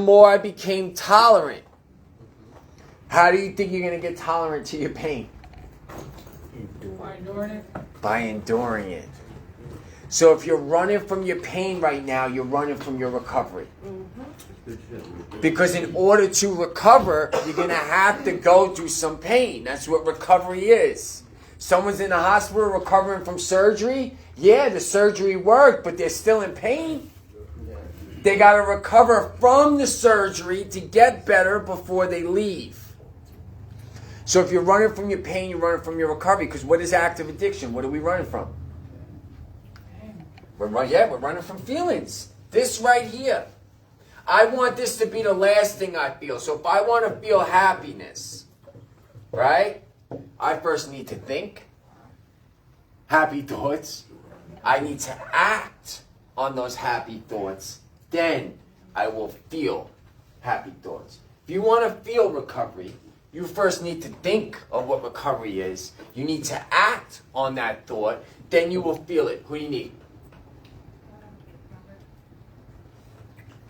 more I became tolerant. How do you think you're going to get tolerant to your pain? By enduring it. By enduring it. So if you're running from your pain right now, you're running from your recovery. Because in order to recover, you're going to have to go through some pain. That's what recovery is. Someone's in the hospital recovering from surgery. Yeah, the surgery worked, but they're still in pain. They got to recover from the surgery to get better before they leave. So if you're running from your pain, you're running from your recovery. Because what is active addiction? What are we running from? We're running from feelings. This right here. I want this to be the last thing I feel. So if I want to feel happiness, right? I first need to think happy thoughts. I need to act on those happy thoughts. Then I will feel happy thoughts. If you want to feel recovery, you first need to think of what recovery is. You need to act on that thought. Then you will feel it. Who do you need?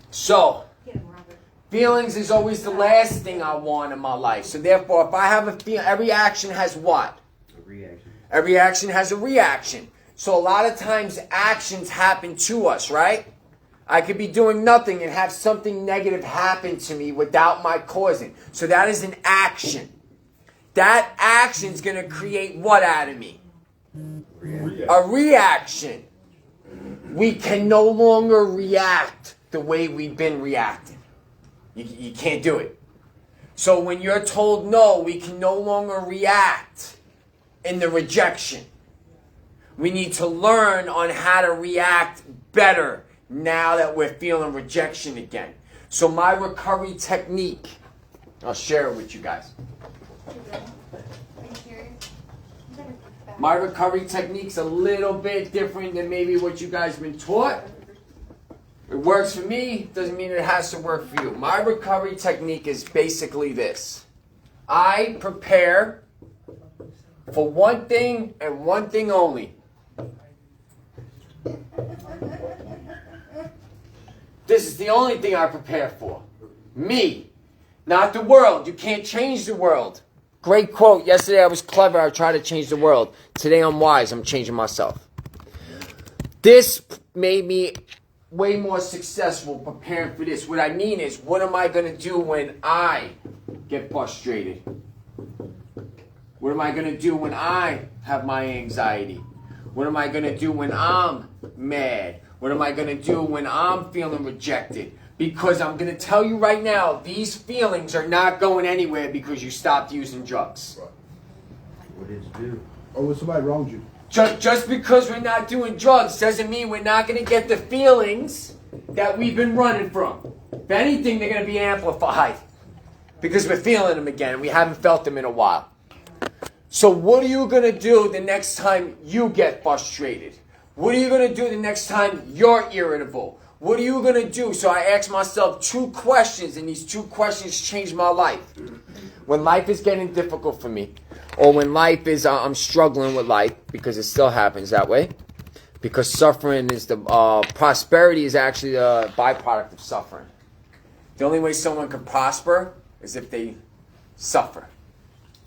So, feelings is always the last thing I want in my life. So therefore, if I have a feeling, every action has what? A reaction. Every action has a reaction. So a lot of times actions happen to us, right? I could be doing nothing and have something negative happen to me without my causing. So that is an action. That action is going to create what out of me? A reaction. We can no longer react the way we've been reacting. You can't do it. So when you're told no, we can no longer react in the rejection. We need to learn on how to react better now that we're feeling rejection again. So my recovery technique, I'll share it with you guys. My recovery technique's a little bit different than maybe what you guys have been taught. It works for me, doesn't mean it has to work for you. My recovery technique is basically this. I prepare for one thing and one thing only. This is the only thing I prepare for. Me, not the world. You can't change the world. Great quote. Yesterday I was clever. I tried to change the world. Today I'm wise. I'm changing myself. This made me way more successful preparing for this. What I mean is, what am I going to do when I get frustrated? What am I going to do when I have my anxiety? What am I going to do when I'm mad? What am I going to do when I'm feeling rejected? Because I'm going to tell you right now, these feelings are not going anywhere because you stopped using drugs. What did you do? Or when somebody wronged you. Just because we're not doing drugs doesn't mean we're not going to get the feelings that we've been running from. If anything, they're going to be amplified because we're feeling them again and we haven't felt them in a while. So what are you going to do the next time you get frustrated? What are you going to do the next time you're irritable? What are you going to do? So I asked myself 2 questions, and these 2 questions changed my life. When life is getting difficult for me, or when life is, I'm struggling with life, because it still happens that way, because suffering is prosperity is actually a byproduct of suffering. The only way someone can prosper is if they suffer.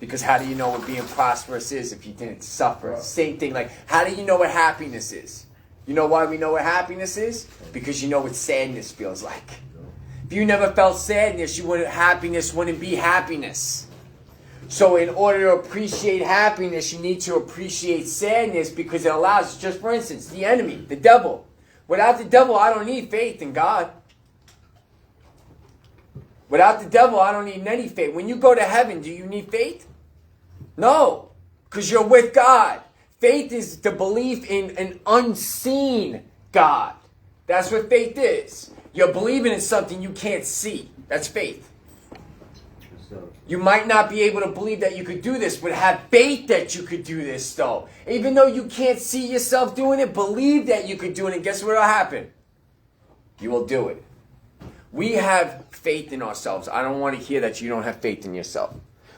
Because how do you know what being prosperous is if you didn't suffer? Same thing, like, how do you know what happiness is? You know why we know what happiness is? Because you know what sadness feels like. If you never felt sadness, happiness wouldn't be happiness. So in order to appreciate happiness, you need to appreciate sadness because it allows, just for instance, the enemy, the devil. Without the devil, I don't need faith in God. Without the devil, I don't need any faith. When you go to heaven, do you need faith? No, because you're with God. Faith is the belief in an unseen God. That's what faith is. You're believing in something you can't see. That's faith. You might not be able to believe that you could do this, but have faith that you could do this, though. Even though you can't see yourself doing it, believe that you could do it, and guess what will happen? You will do it. We have faith in ourselves. I don't want to hear that you don't have faith in yourself.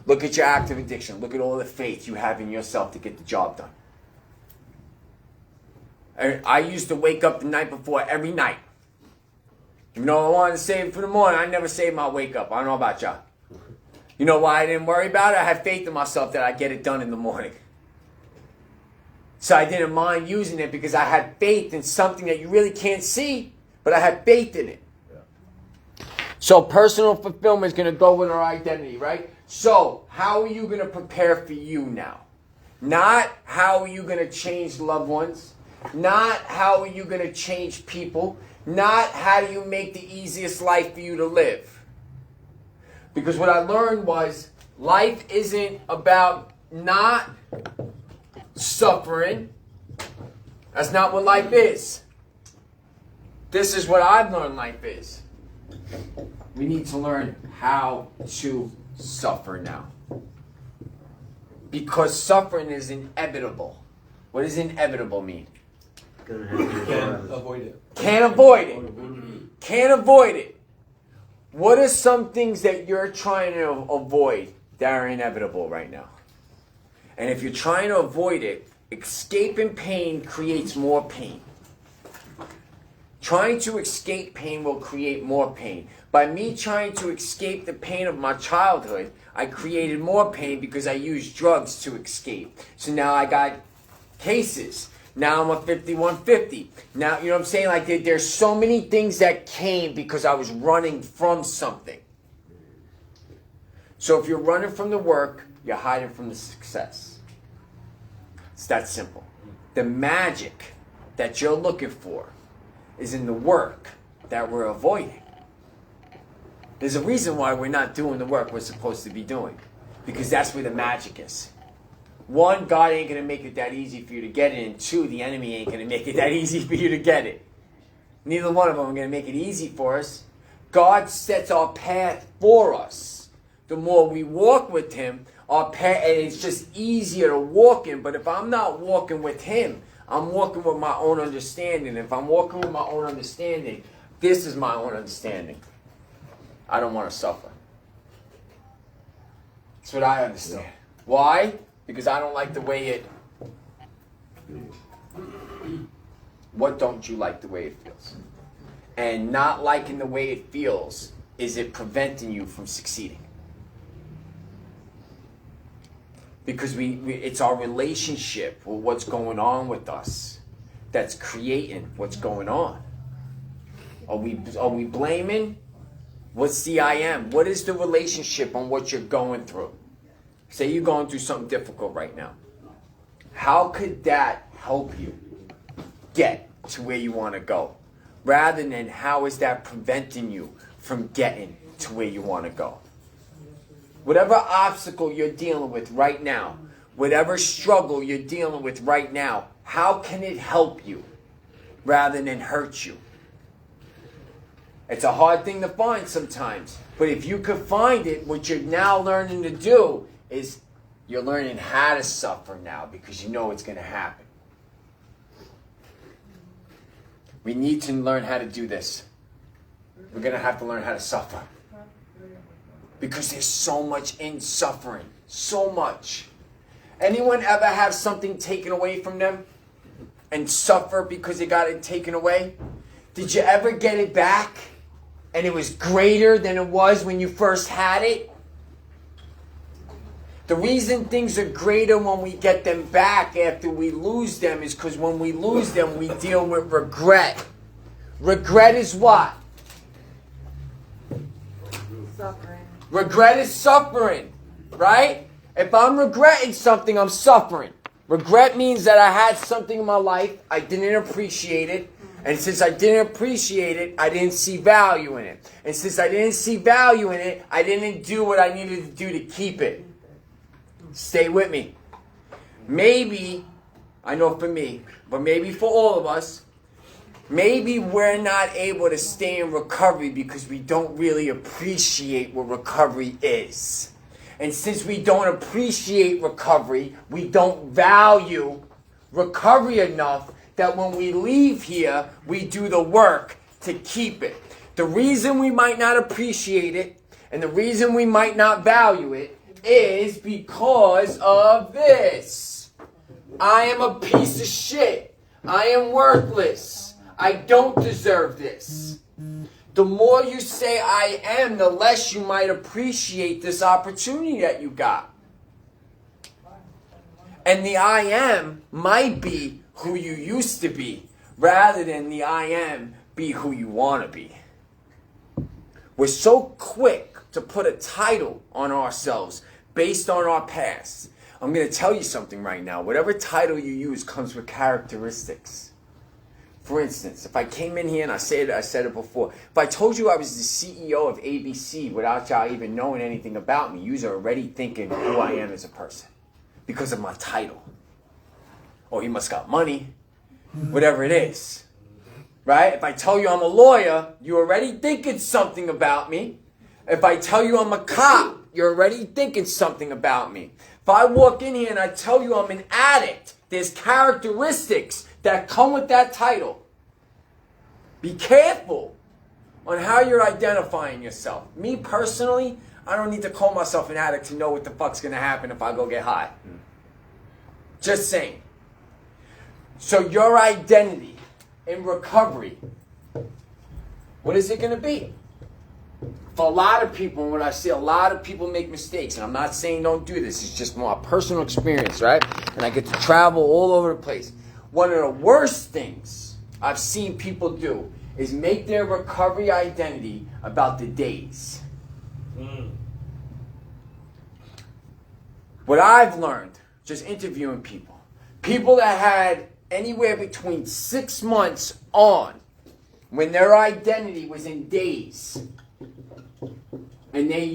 Look at your active addiction. Look at all the faith you have in yourself to get the job done. I used to wake up the night before every night. Even though I wanted to save it for the morning, I never saved my wake up. I don't know about y'all. You know why I didn't worry about it? I had faith in myself that I'd get it done in the morning. So I didn't mind using it because I had faith in something that you really can't see, but I had faith in it. Yeah. So personal fulfillment is going to go with our identity, right? So how are you going to prepare for you now? Not how are you going to change loved ones. Not how are you going to change people. Not how do you make the easiest life for you to live. Because what I learned was life isn't about not suffering. That's not what life is. This is what I've learned life is. We need to learn how to suffer now. Because suffering is inevitable. What does inevitable mean? Can't avoid it. Can't avoid it. Can't avoid it. What are some things that you're trying to avoid that are inevitable right now? And if you're trying to avoid it, escaping pain creates more pain. Trying to escape pain will create more pain. By me trying to escape the pain of my childhood, I created more pain because I used drugs to escape. So now I got cases. Now I'm a 5150. Now, you know what I'm saying? Like there's so many things that came because I was running from something. So if you're running from the work, you're hiding from the success. It's that simple. The magic that you're looking for is in the work that we're avoiding. There's a reason why we're not doing the work we're supposed to be doing. Because that's where the magic is. One, God ain't going to make it that easy for you to get it. And two, the enemy ain't going to make it that easy for you to get it. Neither one of them are going to make it easy for us. God sets our path for us. The more we walk with Him, our path, and it's just easier to walk in. But if I'm not walking with Him, I'm walking with my own understanding. If I'm walking with my own understanding, this is my own understanding. I don't want to suffer. That's what I understand. Why? Because I don't like the way it... What don't you like the way it feels? And not liking the way it feels, is it preventing you from succeeding? Because it's our relationship with what's going on with us that's creating what's going on. Are we blaming? What's the I am? What is the relationship on what you're going through? Say you're going through something difficult right now. How could that help you get to where you want to go? Rather than how is that preventing you from getting to where you want to go? Whatever obstacle you're dealing with right now, whatever struggle you're dealing with right now, how can it help you rather than hurt you? It's a hard thing to find sometimes. But if you could find it, what you're now learning to do is you're learning how to suffer now because you know it's going to happen. We need to learn how to do this. We're going to have to learn how to suffer. Because there's so much in suffering. So much. Anyone ever have something taken away from them and suffer because they got it taken away? Did you ever get it back and it was greater than it was when you first had it? The reason things are greater when we get them back after we lose them is because when we lose them, we deal with regret. Regret is what? Suffering. Regret is suffering, right? If I'm regretting something, I'm suffering. Regret means that I had something in my life, I didn't appreciate it, and since I didn't appreciate it, I didn't see value in it. And since I didn't see value in it, I didn't do what I needed to do to keep it. Stay with me. Maybe, I know for me, but maybe for all of us, maybe we're not able to stay in recovery because we don't really appreciate what recovery is. And since we don't appreciate recovery, we don't value recovery enough that when we leave here, we do the work to keep it. The reason we might not appreciate it and the reason we might not value it is because of this. I am a piece of shit. I am worthless. I don't deserve this. The more you say I am, the less you might appreciate this opportunity that you got. And the I am might be who you used to be, rather than the I am be who you want to be. We're so quick to put a title on ourselves based on our past. I'm going to tell you something right now. Whatever title you use comes with characteristics. For instance, if I came in here and I said it before, if I told you I was the CEO of ABC without y'all even knowing anything about me, you're already thinking who I am as a person because of my title. Oh, he must got money, whatever it is. Right? If I tell you I'm a lawyer, you're already thinking something about me. If I tell you I'm a cop, you're already thinking something about me. If I walk in here and I tell you I'm an addict, there's characteristics that come with that title. Be careful on how you're identifying yourself. Me personally, I don't need to call myself an addict to know what the fuck's going to happen if I go get high. Just saying. So your identity in recovery, what is it going to be? For a lot of people, when I see a lot of people make mistakes, and I'm not saying don't do this, it's just my personal experience, right? And I get to travel all over the place. One of the worst things I've seen people do is make their recovery identity about the days. What I've learned, just interviewing people that had anywhere between 6 months on when their identity was in days and they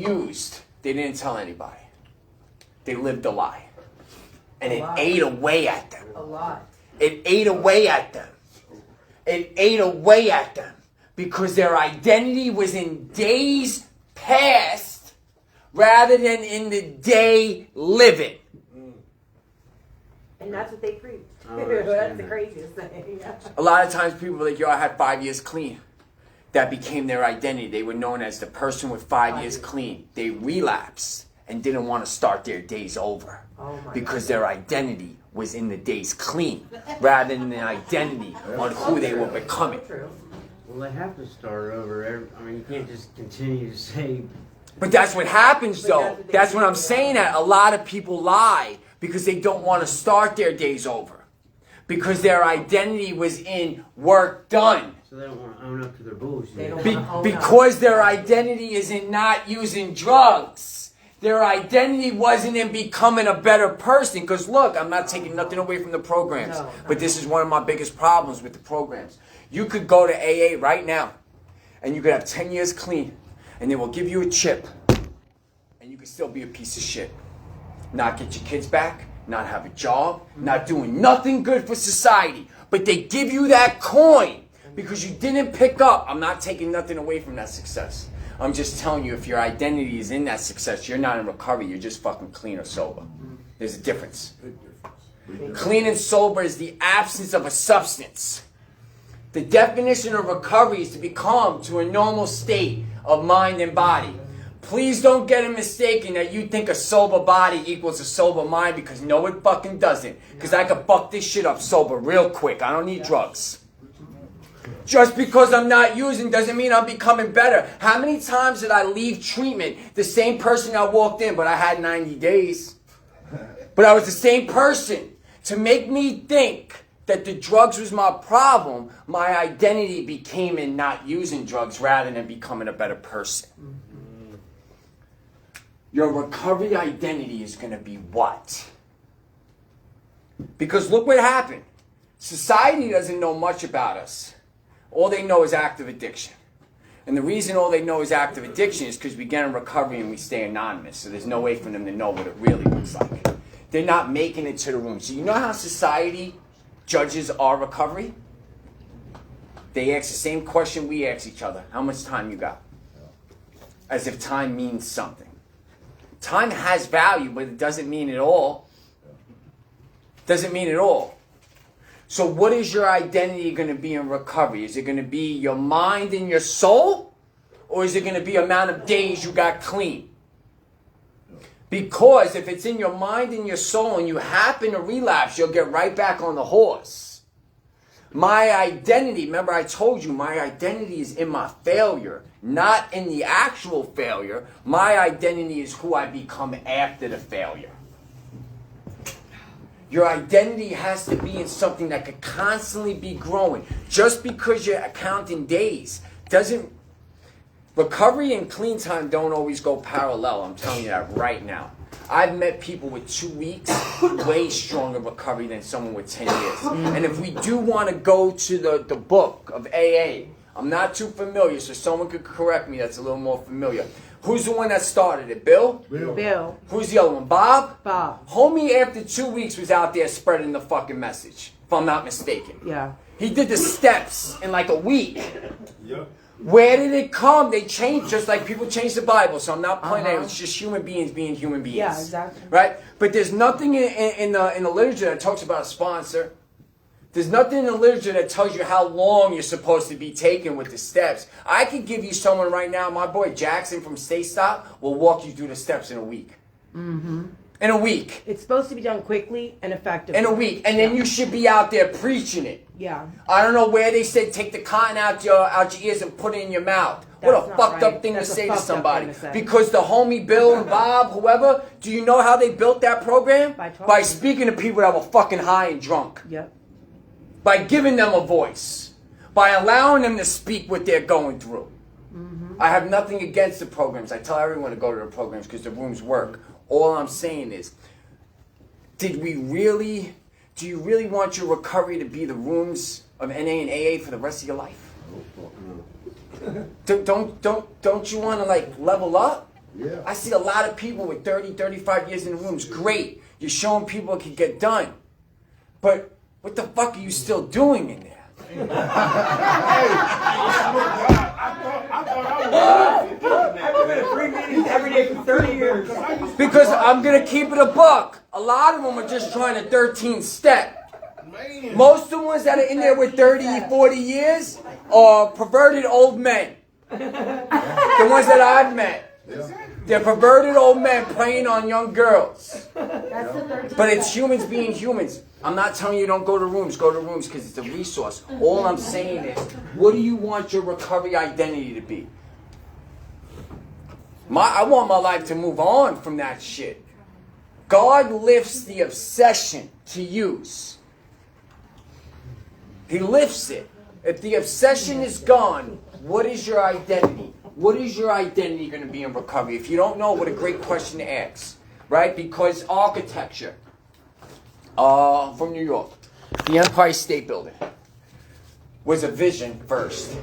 didn't tell anybody. They lived a lie. And it ate away at them. A lot. It ate away at them. It ate away at them because their identity was in days past rather than in the day living. And that's what they preach. Oh, That's the craziest thing. A lot of times people are like, yo, I had 5 years clean. That became their identity. They were known as the person with 5 years clean. They relapsed and didn't want to start their days over because their identity was in the days clean rather than the identity on who they were becoming. Well, they have to start over. I mean, you can't just continue to say. But that's what happens, though. That's what I'm saying. That a lot of people lie because they don't want to start their days over. Because their identity was in work done. So they don't want to own up to their bullshit. Because their identity is in not using drugs. Their identity wasn't in becoming a better person. Because look, I'm not taking nothing away from the programs. But this is one of my biggest problems with the programs. You could go to AA right now. And you could have 10 years clean. And they will give you a chip. And you could still be a piece of shit. Not get your kids back. Not have a job, not doing nothing good for society. But they give you that coin because you didn't pick up. I'm not taking nothing away from that success. I'm just telling you, if your identity is in that success, you're not in recovery. You're just fucking clean or sober. There's a difference. Clean and sober is the absence of a substance. The definition of recovery is to become to a normal state of mind and body. Please don't get it mistaken that you think a sober body equals a sober mind, because no, it fucking doesn't. Because I could fuck this shit up sober real quick. I don't need drugs. Just because I'm not using doesn't mean I'm becoming better. How many times did I leave treatment the same person I walked in, but I had 90 days? But I was the same person. To make me think that the drugs was my problem, my identity became in not using drugs rather than becoming a better person. Your recovery identity is going to be what? Because look what happened. Society doesn't know much about us. All they know is active addiction. And the reason all they know is active addiction is because we get in recovery and we stay anonymous. So there's no way for them to know what it really looks like. They're not making it to the room. So you know how society judges our recovery? They ask the same question we ask each other. How much time you got? As if time means something. Time has value, but it doesn't mean it all. Doesn't mean it all. So what is your identity going to be in recovery? Is it going to be your mind and your soul? Or is it going to be amount of days you got clean? Because if it's in your mind and your soul and you happen to relapse, you'll get right back on the horse. My identity, remember I told you, my identity is in my failure, not in the actual failure. My identity is who I become after the failure. Your identity has to be in something that could constantly be growing. Just because you're counting days doesn't... Recovery and clean time don't always go parallel. I'm telling you that right now. I've met people with 2 weeks, way stronger recovery than someone with 10 years. And if we do want to go to the book of AA, I'm not too familiar, so someone could correct me that's a little more familiar. Who's the one that started it? Bill? Bill. Who's the other one? Bob? Bob. Homie, after 2 weeks, was out there spreading the fucking message, if I'm not mistaken. Yeah. He did the steps in like a week. Yep. Where did it come? They changed, just like people change the Bible. So I'm not playing it. It's just human beings being human beings. Yeah, exactly. Right? But there's nothing in the literature that talks about a sponsor. There's nothing in the literature that tells you how long you're supposed to be taking with the steps. I could give you someone right now, my boy Jackson from Stay Stop will walk you through the steps in a week. Mm-hmm. In a week. It's supposed to be done quickly and effectively. In a week. And then you should be out there preaching it. Yeah. I don't know where they said take the cotton out your ears and put it in your mouth. That's What a not fucked right. up thing That's to a say to fucked up somebody. thing to say. Because the homie Bill and Bob, whoever, do you know how they built that program? By speaking to people that were fucking high and drunk. Yep. By giving them a voice. By allowing them to speak what they're going through. Mm-hmm. I have nothing against the programs. I tell everyone to go to the programs because the rooms work. All I'm saying is, do you really want your recovery to be the rooms of NA and AA for the rest of your life? Don't you want to like level up? Yeah. I see a lot of people with 30, 35 years in the rooms. Great. You're showing people it can get done. But what the fuck are you still doing in there? I thought I've been at 3 meetings every day for 30 years. Because I'm going to keep it a buck. A lot of them are just trying to 13 step. Most of the ones that are in there with 30, 40 years are perverted old men. The ones that I've met. They're perverted old men preying on young girls. But it's humans being humans. I'm not telling you don't go to rooms because it's a resource. All I'm saying is, what do you want your recovery identity to be? I want my life to move on from that shit. God lifts the obsession to use. He lifts it. If the obsession is gone, what is your identity? What is your identity going to be in recovery? If you don't know, what a great question to ask, right? Because architecture, from New York, the Empire State Building was a vision first.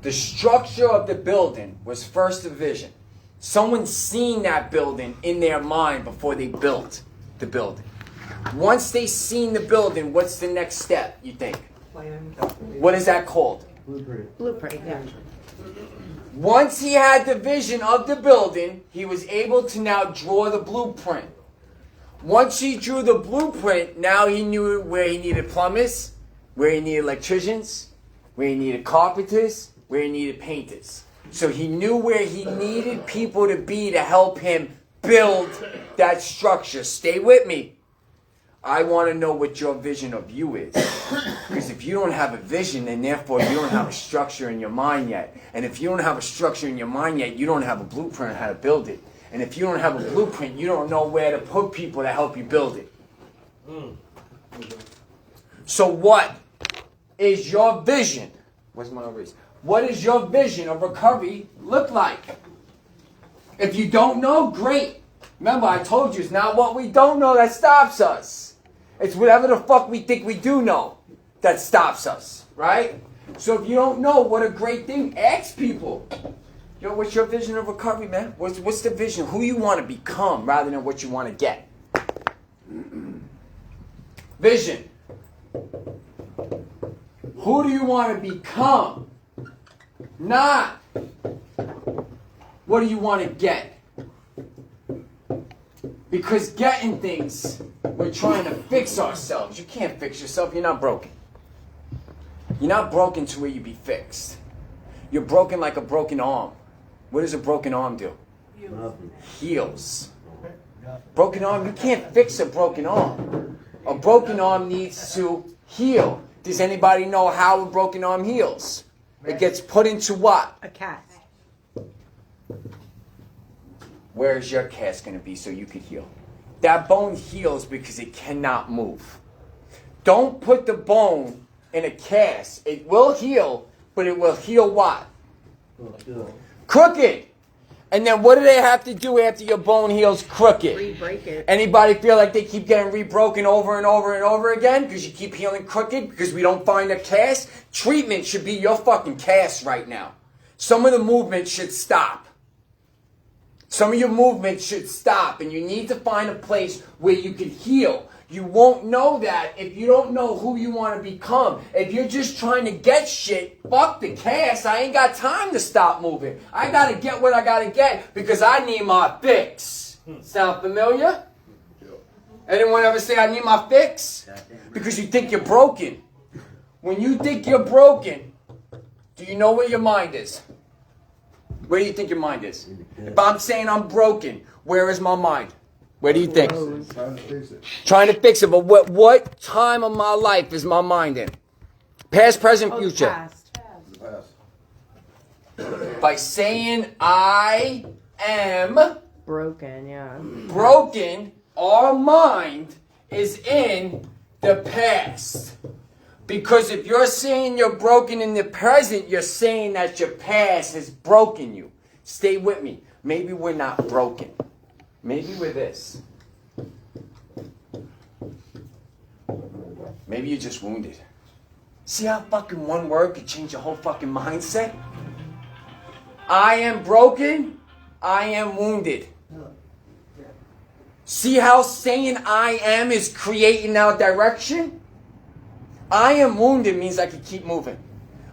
The structure of the building was first a vision. Someone seen that building in their mind before they built the building. Once they seen the building, what's the next step, you think? What is that called? Blueprint, yeah. Once he had the vision of the building, he was able to now draw the blueprint. Once he drew the blueprint, now he knew where he needed plumbers, where he needed electricians, where he needed carpenters, where he needed painters. So he knew where he needed people to be to help him build that structure. Stay with me. I want to know what your vision of you is. Because if you don't have a vision, then therefore you don't have a structure in your mind yet. And if you don't have a structure in your mind yet, you don't have a blueprint on how to build it. And if you don't have a blueprint, you don't know where to put people to help you build it. So what is your vision? Where's my erase? What does your vision of recovery look like? If you don't know, great. Remember, I told you, it's not what we don't know that stops us. It's whatever the fuck we think we do know that stops us, right? So if you don't know, what a great thing. Ask people. Yo, what's your vision of recovery, man? What's the vision? Who you want to become rather than what you want to get? Vision. Who do you want to become? Not what do you want to get? Because getting things, we're trying to fix ourselves. You can't fix yourself. You're not broken. You're not broken to where you be fixed. You're broken like a broken arm. What does a broken arm do? Heals. Broken arm, you can't fix a broken arm. A broken arm needs to heal. Does anybody know how a broken arm heals? It gets put into what? A cast. Where is your cast going to be so you could heal? That bone heals because it cannot move. Don't put the bone in a cast. It will heal, but it will heal what? Crooked. And then what do they have to do after your bone heals crooked? Re-break it. Anybody feel like they keep getting re-broken over and over and over again because you keep healing crooked because we don't find a cast? Treatment should be your fucking cast right now. Some of the movement should stop. Some of your movement should stop, and you need to find a place where you can heal. You won't know that if you don't know who you want to become. If you're just trying to get shit, fuck the cast. I ain't got time to stop moving. I got to get what I got to get because I need my fix. Sound familiar? Anyone ever say, I need my fix? Because you think you're broken. When you think you're broken, do you know where your mind is? Where do you think your mind is? If I'm saying I'm broken, where is my mind? Where do you think? Trying to fix it. Trying to fix it, but what time of my life is my mind in? Past, present, future. Past. Pass. By saying I am Broken, yeah. broken, our mind is in the past. Because if you're saying you're broken in the present, you're saying that your past has broken you. Stay with me. Maybe we're not broken. Maybe we're this. Maybe you're just wounded. See how fucking one word could change your whole fucking mindset? I am broken. I am wounded. See how saying I am is creating our direction? I am wounded means I can keep moving.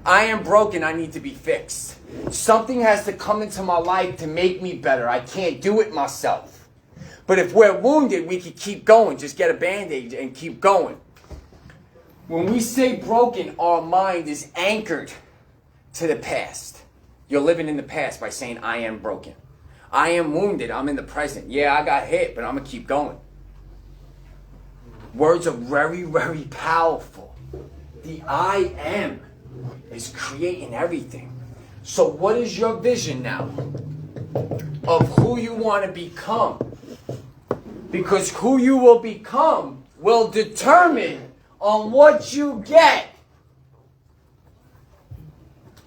I am broken. I need to be fixed. Something has to come into my life to make me better. I can't do it myself. But if we're wounded, we can keep going. Just get a Band-Aid and keep going. When we say broken, our mind is anchored to the past. You're living in the past by saying, I am broken. I am wounded. I'm in the present. Yeah, I got hit, but I'm going to keep going. Words are very, very powerful. The I am is creating everything. So what is your vision now of who you want to become? Because who you will become will determine on what you get.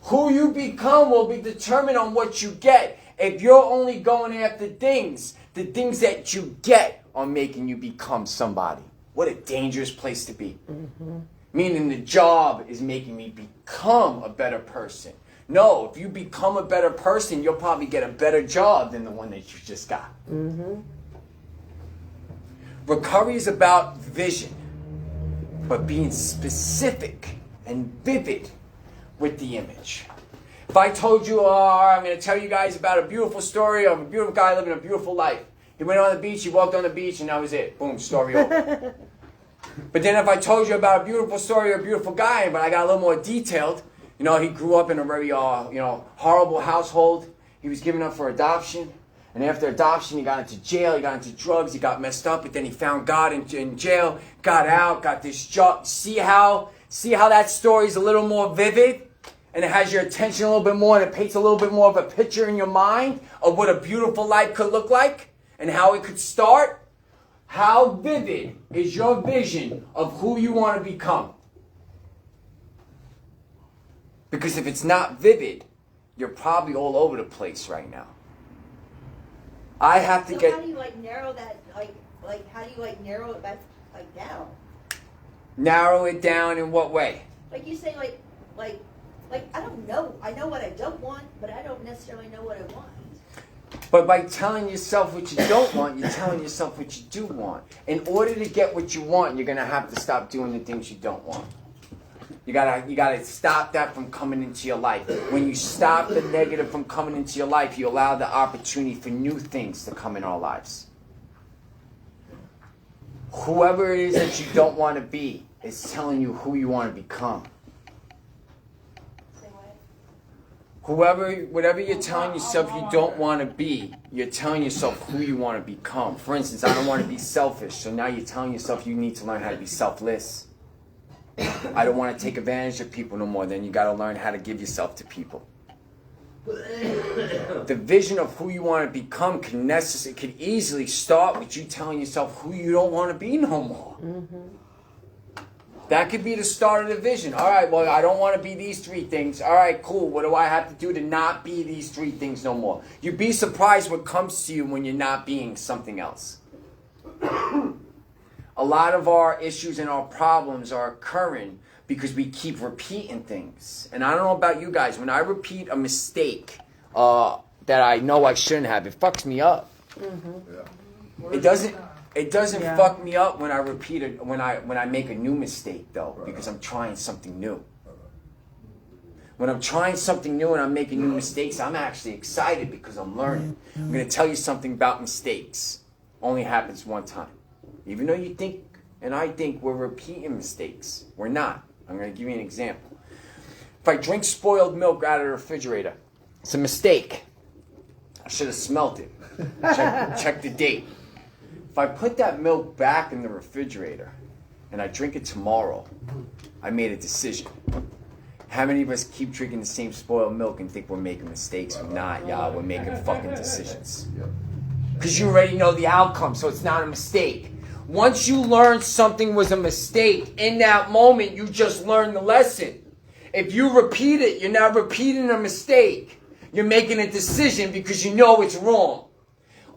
Who you become will be determined on what you get. If you're only going after things, the things that you get are making you become somebody. What a dangerous place to be. Mm-hmm. Meaning the job is making me become a better person. No, if you become a better person, you'll probably get a better job than the one that you just got. Mm-hmm. Recovery is about vision, but being specific and vivid with the image. If I told you, I'm going to tell you guys about a beautiful story of a beautiful guy living a beautiful life. He went on the beach, he walked on the beach, and that was it. Boom, story over. But then if I told you about a beautiful story of a beautiful guy, but I got a little more detailed, he grew up in a very, horrible household. He was given up for adoption. And after adoption, he got into jail, he got into drugs, he got messed up, but then he found God in jail, got out, got this job. See how that story's a little more vivid? And it has your attention a little bit more, and it paints a little bit more of a picture in your mind of what a beautiful life could look like and how it could start? How vivid is your vision of who you want to become? Because if it's not vivid, you're probably all over the place right now. I have to get... How do you narrow that, how do you narrow it back, down? Narrow it down in what way? Like you say, I don't know. I know what I don't want, but I don't necessarily know what I want. But by telling yourself what you don't want, you're telling yourself what you do want. In order to get what you want, you're going to have to stop doing the things you don't want. You gotta stop that from coming into your life. When you stop the negative from coming into your life, you allow the opportunity for new things to come in our lives. Whoever it is that you don't want to be is telling you who you want to become. Say what? Whatever you're telling yourself you don't want to be, you're telling yourself who you want to become. For instance, I don't want to be selfish, so now you're telling yourself you need to learn how to be selfless. I don't want to take advantage of people no more, then you got to learn how to give yourself to people. The vision of who you want to become could easily start with you telling yourself who you don't want to be no more. That could be the start of the vision. All right, well, I don't want to be these 3 things. All right, cool. What do I have to do to not be these 3 things no more? You'd be surprised what comes to you when you're not being something else. A lot of our issues and our problems are occurring because we keep repeating things. And I don't know about you guys. When I repeat a mistake that I know I shouldn't have, it fucks me up. It doesn't fuck me up when I repeat it, when I make a new mistake, though, because I'm trying something new. When I'm trying something new and I'm making new mistakes, I'm actually excited because I'm learning. I'm going to tell you something about mistakes. Only happens one time. Even though you think, and I think we're repeating mistakes, we're not. I'm going to give you an example. If I drink spoiled milk out of the refrigerator, it's a mistake. I should have smelt it. Check the date. If I put that milk back in the refrigerator and I drink it tomorrow, I made a decision. How many of us keep drinking the same spoiled milk and think we're making mistakes? We're not, y'all. We're making fucking decisions. Because you already know the outcome, so it's not a mistake. Once you learn something was a mistake, in that moment, you just learned the lesson. If you repeat it, you're not repeating a mistake. You're making a decision because you know it's wrong.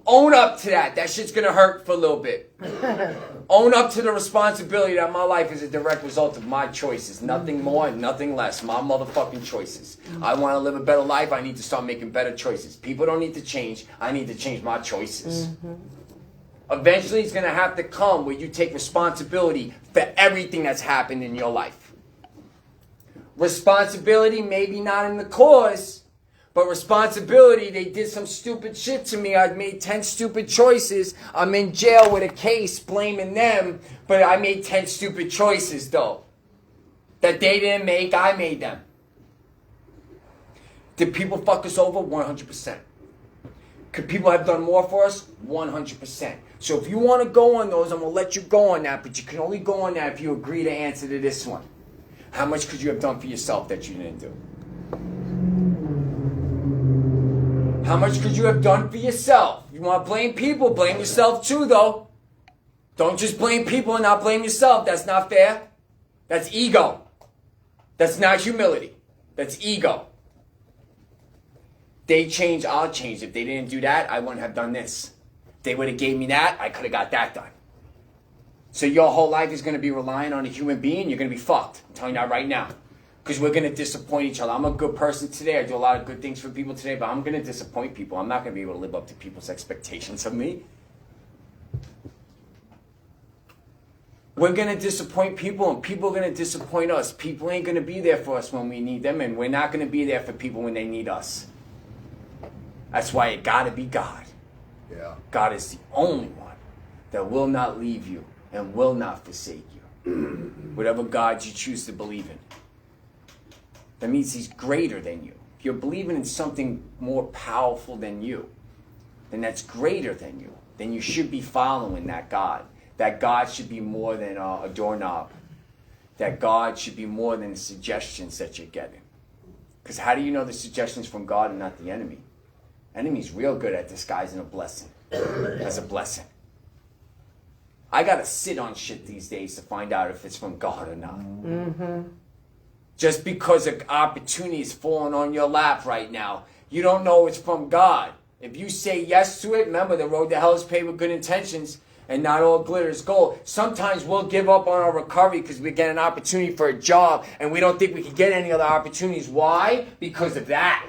Own up to that. That shit's going to hurt for a little bit. Own up to the responsibility that my life is a direct result of my choices. Nothing more and nothing less. My motherfucking choices. I want to live a better life. I need to start making better choices. People don't need to change. I need to change my choices. Eventually, it's going to have to come where you take responsibility for everything that's happened in your life. Responsibility, maybe not in the cause, but responsibility, they did some stupid shit to me. I've made 10 stupid choices. I'm in jail with a case blaming them, but I made 10 stupid choices, though. That they didn't make, I made them. Did people fuck us over? 100%. Could people have done more for us? 100%. So if you want to go on those, I'm going to let you go on that, but you can only go on that if you agree to answer to this one. How much could you have done for yourself that you didn't do? How much could you have done for yourself? You want to blame people, blame yourself too, though. Don't just blame people and not blame yourself. That's not fair. That's ego. That's not humility. That's ego. They change, I'll change. If they didn't do that, I wouldn't have done this. If they would have gave me that, I could have got that done. So your whole life is going to be relying on a human being, you're going to be fucked. I'm telling you that right now. Because we're going to disappoint each other. I'm a good person today. I do a lot of good things for people today, but I'm going to disappoint people. I'm not going to be able to live up to people's expectations of me. We're going to disappoint people, and people are going to disappoint us. People ain't going to be there for us when we need them, and we're not going to be there for people when they need us. That's why it got to be God. Yeah. God is the only one that will not leave you and will not forsake you. Whatever God you choose to believe in. That means he's greater than you. If you're believing in something more powerful than you, then that's greater than you. Then you should be following that God. That God should be more than a doorknob. That God should be more than the suggestions that you're getting. Because how do you know the suggestions from God and not the enemy? Enemy's real good at disguising a blessing as a blessing. I gotta sit on shit these days to find out if it's from God or not. Just because an opportunity is falling on your lap right now, you don't know it's from God. If you say yes to it, remember the road to hell is paved with good intentions, and not all glitter is gold. Sometimes we'll give up on our recovery because we get an opportunity for a job, and we don't think we can get any other opportunities. Why? Because of that.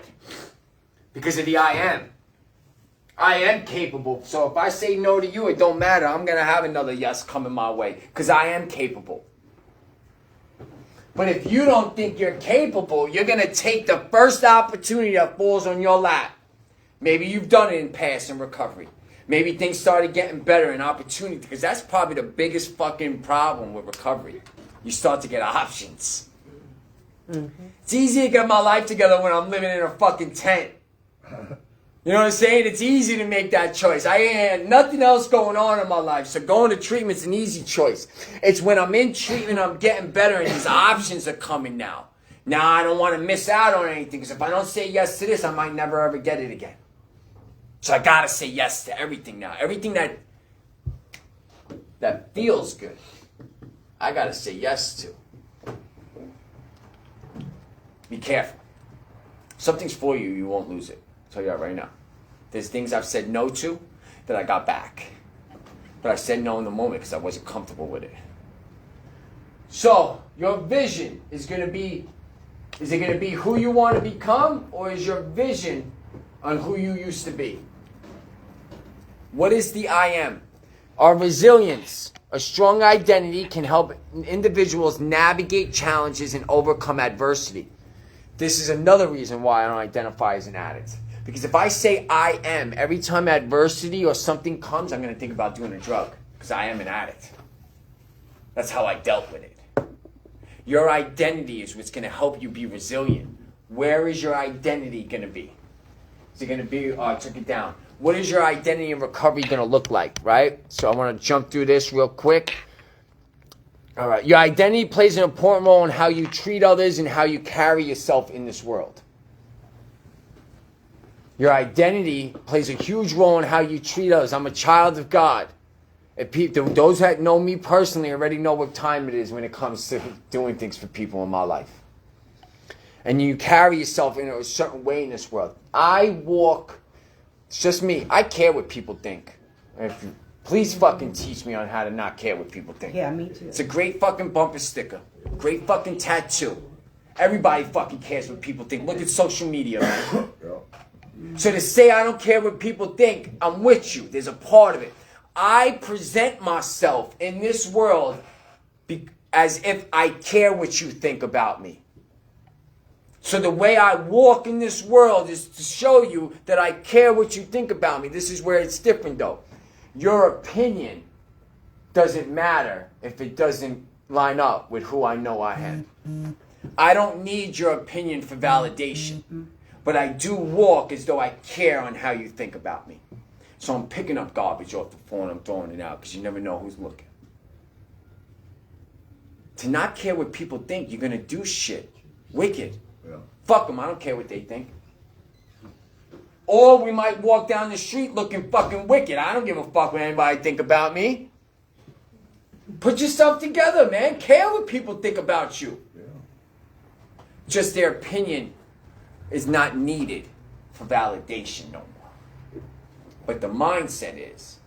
Because of the I am. I am capable. So if I say no to you, it don't matter. I'm going to have another yes coming my way because I am capable. But if you don't think you're capable, you're going to take the first opportunity that falls on your lap. Maybe you've done it in past in recovery. Maybe things started getting better in opportunity, because that's probably the biggest fucking problem with recovery. You start to get options. It's easy to get my life together when I'm living in a fucking tent. You know what I'm saying? It's easy to make that choice. I ain't had nothing else going on in my life, so going to treatment's an easy choice. It's when I'm in treatment, I'm getting better, and these options are coming now. Now I don't want to miss out on anything, because if I don't say yes to this, I might never ever get it again. So I gotta say yes to everything now. Everything that feels good, I gotta say yes to. Be careful. Something's for you, you won't lose it. I'll tell you that right now. There's things I've said no to that I got back. But I said no in the moment because I wasn't comfortable with it. So, your vision is it going to be who you want to become, or is your vision on who you used to be? What is the I am? Our resilience, a strong identity, can help individuals navigate challenges and overcome adversity. This is another reason why I don't identify as an addict. Because if I say I am, every time adversity or something comes, I'm going to think about doing a drug. Because I am an addict. That's how I dealt with it. Your identity is what's going to help you be resilient. Where is your identity going to be? Is it going to be, I took it down. What is your identity in recovery going to look like, right? So I want to jump through this real quick. All right. Your identity plays an important role in how you treat others and how you carry yourself in this world. Your identity plays a huge role in how you treat others. I'm a child of God. Those that know me personally already know what time it is when it comes to doing things for people in my life. And you carry yourself in a certain way in this world. It's just me. I care what people think. Please fucking teach me on how to not care what people think. Yeah, me too. It's a great fucking bumper sticker. Great fucking tattoo. Everybody fucking cares what people think. Look at social media, man. So to say I don't care what people think, I'm with you. There's a part of it. I present myself in this world as if I care what you think about me. So the way I walk in this world is to show you that I care what you think about me. This is where it's different though. Your opinion doesn't matter if it doesn't line up with who I know I am. I don't need your opinion for validation. But I do walk as though I care on how you think about me. So I'm picking up garbage off the floor and I'm throwing it out because you never know who's looking. To not care what people think, you're going to do shit. Wicked. Yeah. Fuck them, I don't care what they think. Or we might walk down the street looking fucking wicked. I don't give a fuck what anybody think about me. Put yourself together, man. Care what people think about you. Yeah. Just their opinion is not needed for validation no more. But the mindset is,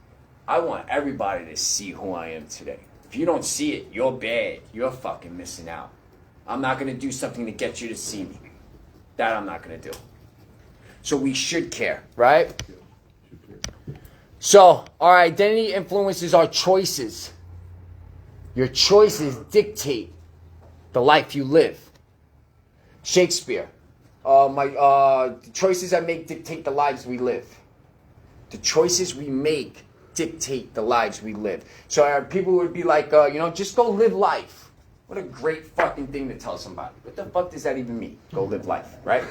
I want everybody to see who I am today. If you don't see it, you're bad. You're fucking missing out. I'm not going to do something to get you to see me. That I'm not going to do. So we should care, right? So our identity influences our choices. Your choices dictate the life you live. Shakespeare. The choices I make dictate the lives we live. The choices we make dictate the lives we live. So people would be like, just go live life. What a great fucking thing to tell somebody. What the fuck does that even mean? Go live life, right?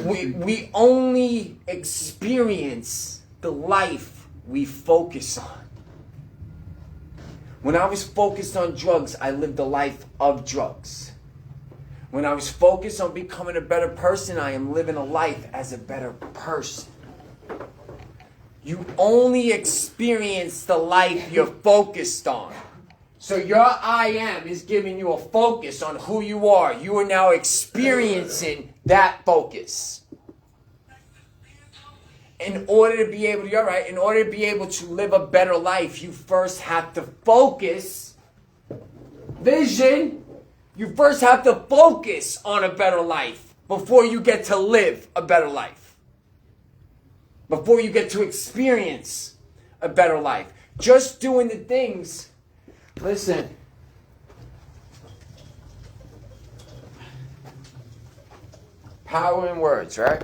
we only experience the life we focus on. When I was focused on drugs, I lived a life of drugs. When I was focused on becoming a better person, I am living a life as a better person. You only experience the life you're focused on. So your I am is giving you a focus on who you are. You are now experiencing that focus. In order to be able to live a better life, you first have to focus. Vision. You first have to focus on a better life before you get to live a better life. Before you get to experience a better life. Just doing the things. Listen. Power in words, right?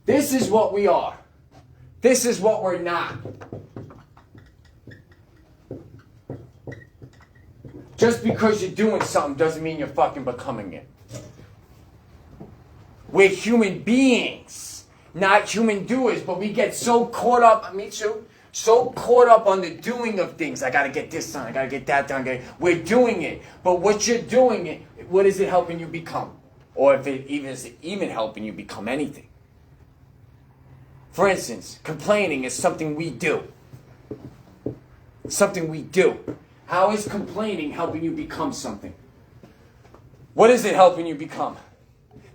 This is what we are. This is what we're not. Just because you're doing something doesn't mean you're fucking becoming it. We're human beings, not human doers, but we get so caught up, me too, so caught up on the doing of things. I gotta get this done, I gotta get that done. We're doing it, but what you're doing, what is it helping you become? Or if it even is even helping you become anything. For instance, complaining is something we do. Something we do. How is complaining helping you become something? What is it helping you become?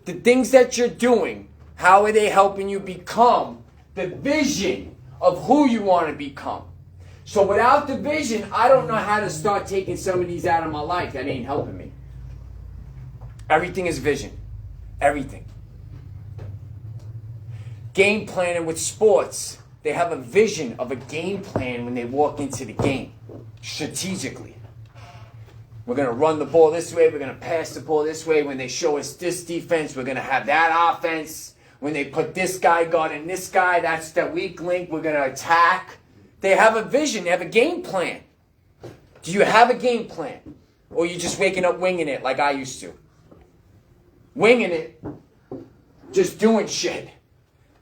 The things that you're doing, how are they helping you become the vision of who you want to become? So without the vision, I don't know how to start taking some of these out of my life. That ain't helping me. Everything is vision. Everything. Game planning with sports. They have a vision of a game plan when they walk into the game. Strategically. We're going to run the ball this way. We're going to pass the ball this way. When they show us this defense, we're going to have that offense. When they put this guy guarding this guy, that's the weak link. We're going to attack. They have a vision. They have a game plan. Do you have a game plan? Or are you just waking up winging it like I used to? Winging it. Just doing shit.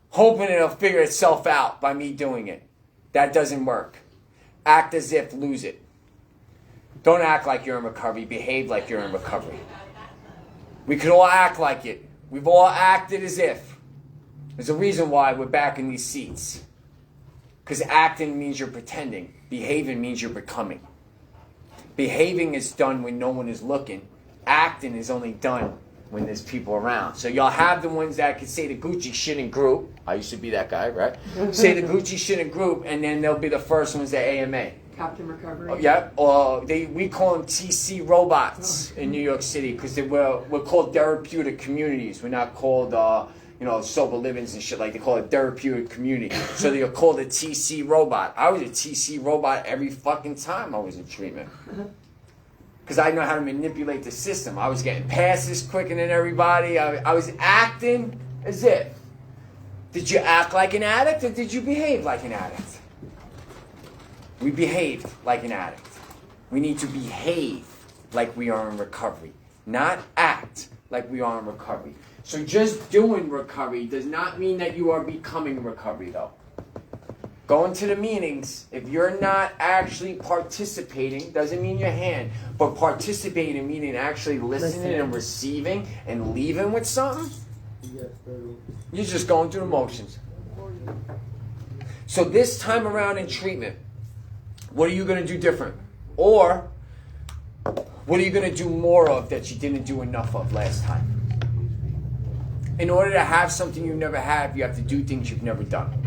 Hoping it'll figure itself out by me doing it. That doesn't work. Act as if, lose it. Don't act like you're in recovery. Behave like you're in recovery. We could all act like it. We've all acted as if. There's a reason why we're back in these seats. Because acting means you're pretending. Behaving means you're becoming. Behaving is done when no one is looking. Acting is only done when there's people around. So y'all have the ones that can say the Gucci shit in group. I used to be that guy, right? Say the Gucci shit in group, and then they'll be the first ones at AMA. Captain Recovery. Oh, yeah, or we call them TC robots in New York City because we're called therapeutic communities. We're not called sober livings and shit like they call it therapeutic community. So they're called a TC robot. I was a TC robot every fucking time I was in treatment. Because I know how to manipulate the system. I was getting passes quicker than everybody. I was acting as if. Did you act like an addict or did you behave like an addict? We behaved like an addict. We need to behave like we are in recovery. Not act like we are in recovery. So just doing recovery does not mean that you are becoming recovery though. Going to the meetings, if you're not actually participating, doesn't mean your hand, but participating meaning actually listening and receiving and leaving with something, you're just going through the motions. So this time around in treatment, what are you going to do different? Or what are you going to do more of that you didn't do enough of last time? In order to have something you never had, you have to do things you've never done.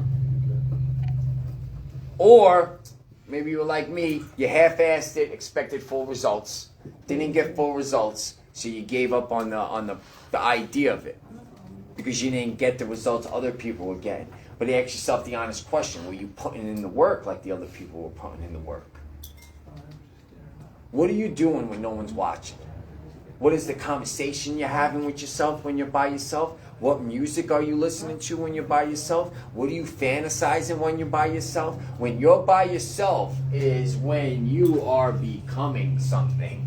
Or maybe you were like me, you half-assed it, expected full results, didn't get full results, so you gave up on the idea of it because you didn't get the results other people were getting. But ask yourself the honest question, were you putting in the work like the other people were putting in the work? What are you doing when no one's watching? What is the conversation you're having with yourself when you're by yourself? What music are you listening to when you're by yourself? What are you fantasizing when you're by yourself? When you're by yourself is when you are becoming something.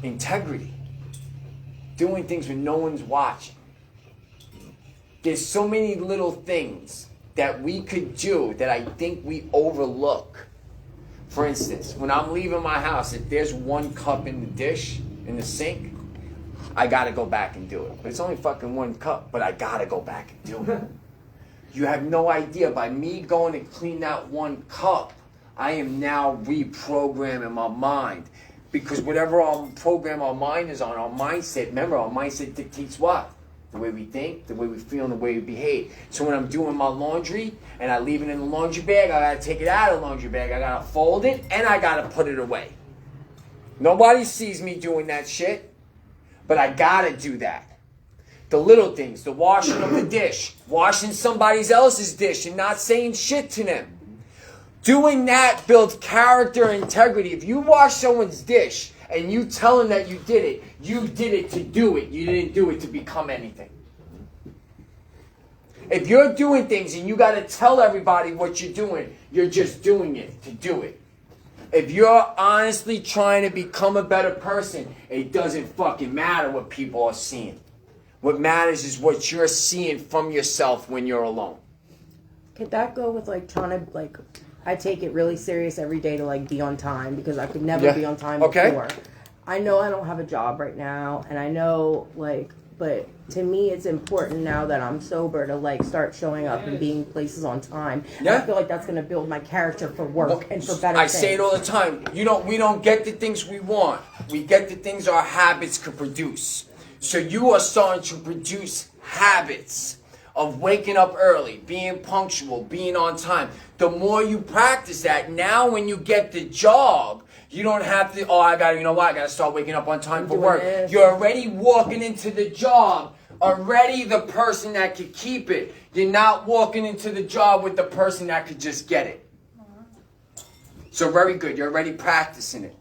Integrity. Doing things when no one's watching. There's so many little things that we could do that I think we overlook. For instance, when I'm leaving my house, if there's one cup in the dish, in the sink, I gotta go back and do it. But it's only fucking one cup, but I gotta go back and do it. You have no idea, by me going to clean that one cup, I am now reprogramming my mind. Because whatever our program our mind is on, our mindset, remember our mindset dictates what? The way we think, the way we feel, and the way we behave. So when I'm doing my laundry and I leave it in the laundry bag, I gotta take it out of the laundry bag. I gotta fold it and I gotta put it away. Nobody sees me doing that shit, but I gotta do that. The little things, the washing of the dish, washing somebody else's dish and not saying shit to them. Doing that builds character and integrity. If you wash someone's dish and you tell them that you did it to do it. You didn't do it to become anything. If you're doing things and you got to tell everybody what you're doing, you're just doing it to do it. If you're honestly trying to become a better person, it doesn't fucking matter what people are seeing. What matters is what you're seeing from yourself when you're alone. Could that go with like trying to like? I take it really serious every day to like be on time because I could never be on time before. I know I don't have a job right now, and I know like, but to me it's important now that I'm sober to like start showing up and being places on time. And I feel like that's going to build my character for work and for better things. I say it all the time. We don't get the things we want. We get the things our habits could produce. So you are starting to produce habits of waking up early, being punctual, being on time. The more you practice that, now when you get the job, you don't have to, I gotta start waking up on time for work. You're already walking into the job, already the person that could keep it. You're not walking into the job with the person that could just get it. So very good, you're already practicing it.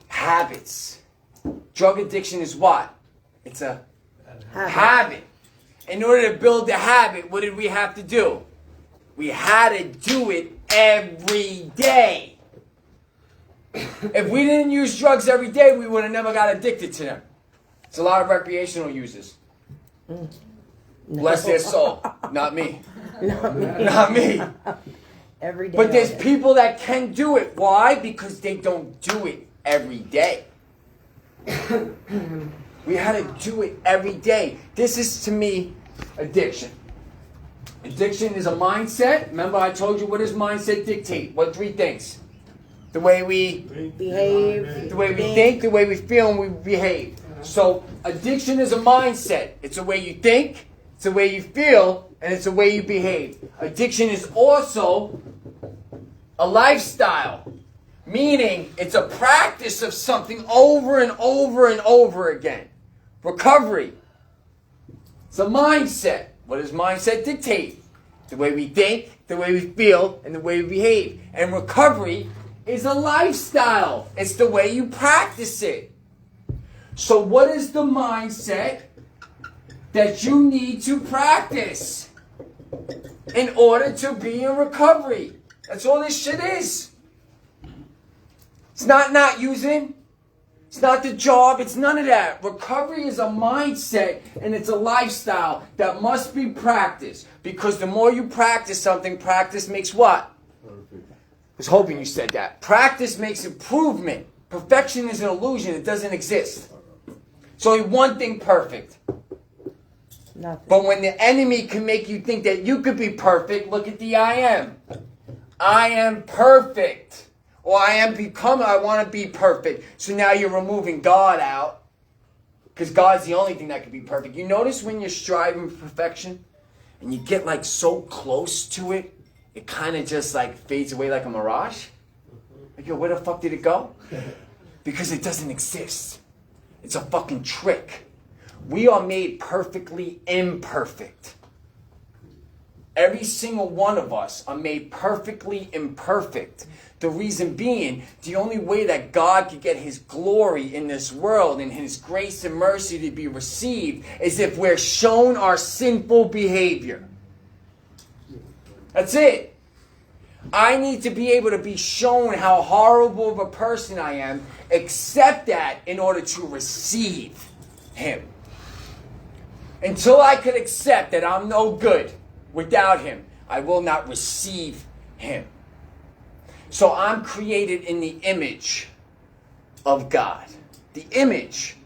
Habits. Drug addiction is what? It's a habit. In order to build the habit, what did we have to do? We had to do it every day. If we didn't use drugs every day, we would have never got addicted to them. It's a lot of recreational users. No. Bless their soul. Not me. Not me. Every day. But there's people that can do it. Why? Because they don't do it every day. We had to do it every day. This is, to me, addiction. Addiction is a mindset. Remember I told you what does mindset dictate? What three things? The way we behave, the way we think, the way we feel, and we behave. So addiction is a mindset. It's the way you think, it's the way you feel, and it's the way you behave. Addiction is also a lifestyle. Meaning it's a practice of something over and over and over again. Recovery. It's a mindset. What does mindset dictate? The way we think, the way we feel, and the way we behave. And recovery is a lifestyle. It's the way you practice it. So what is the mindset that you need to practice in order to be in recovery? That's all this shit is. It's not using. It's not the job. It's none of that. Recovery is a mindset and it's a lifestyle that must be practiced. Because the more you practice something, practice makes what? Perfect. I was hoping you said that. Practice makes improvement. Perfection is an illusion. It doesn't exist. It's only one thing perfect. Nothing. But when the enemy can make you think that you could be perfect, look at the I am. I am perfect. Or I want to be perfect. So now you're removing God out. Because God's the only thing that can be perfect. You notice when you're striving for perfection and you get like so close to it, it kind of just like fades away like a mirage. Like, yo, where the fuck did it go? Because it doesn't exist. It's a fucking trick. We are made perfectly imperfect. Every single one of us are made perfectly imperfect. The reason being, the only way that God could get his glory in this world and his grace and mercy to be received is if we're shown our sinful behavior. That's it. I need to be able to be shown how horrible of a person I am, accept that in order to receive him. Until I could accept that I'm no good without him, I will not receive him. So I'm created in the image of God. The image.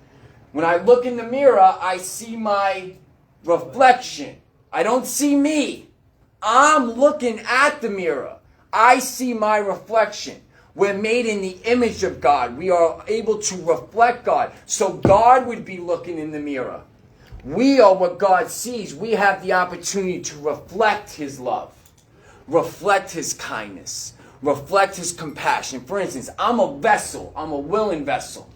When I look in the mirror, I see my reflection. I don't see me. I'm looking at the mirror. I see my reflection. We're made in the image of God. We are able to reflect God. So God would be looking in the mirror. We are what God sees. We have the opportunity to reflect his love, reflect his kindness, reflect his compassion. For instance, I'm a vessel. I'm a willing vessel